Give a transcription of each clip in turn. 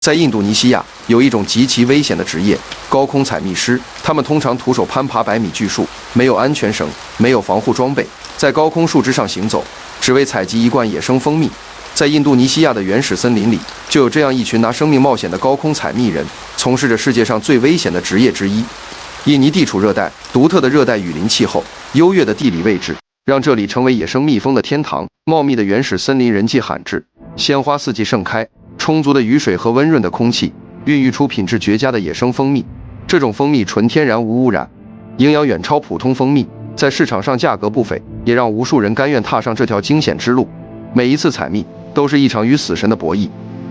在印度尼西亚，有一种极其危险的职业——高空采蜜师。他们通常徒手攀爬100米巨树，没有安全绳，没有防护装备，在高空树枝上行走，只为采集一罐野生蜂蜜。在印度尼西亚的原始森林里，就有这样一群拿生命冒险的高空采蜜人，从事着世界上最危险的职业之一。印尼地处热带，独特的热带雨林气候，优越的地理位置，让这里成为野生蜜蜂的天堂。茂密的原始森林人迹罕至，鲜花四季盛开，充足的雨水和温润的空气，孕育出品质绝佳的野生蜂蜜。这种蜂蜜纯天然无污染，营养远超普通蜂蜜，在市场上价格不菲，也让无数人甘愿踏上这条惊险之路。每一次采蜜都是一场与死神的博弈。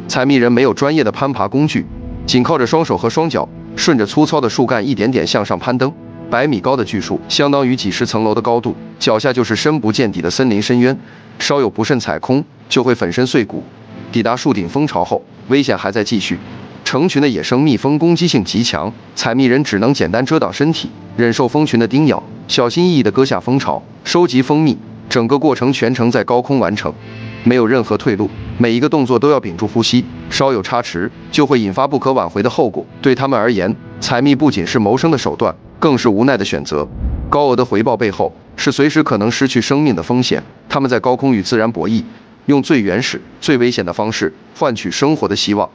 采蜜人没有专业的攀爬工具，仅靠着双手和双脚，顺着粗糙的树干一点点向上攀登。100米高的巨树相当于几十层楼的高度，脚下就是深不见底的森林深渊，稍有不慎踩空就会粉身碎骨。抵达树顶蜂巢后，危险还在继续。成群的野生蜜蜂攻击性极强，采蜜人只能简单遮挡身体，忍受蜂群的叮咬，小心翼翼地割下蜂巢，收集蜂蜜。整个过程全程在高空完成，没有任何退路，每一个动作都要屏住呼吸，稍有差池就会引发不可挽回的后果。对他们而言，采蜜不仅是谋生的手段，更是无奈的选择。高额的回报背后是随时可能失去生命的风险。他们在高空与自然博弈，用最原始、最危险的方式换取生活的希望。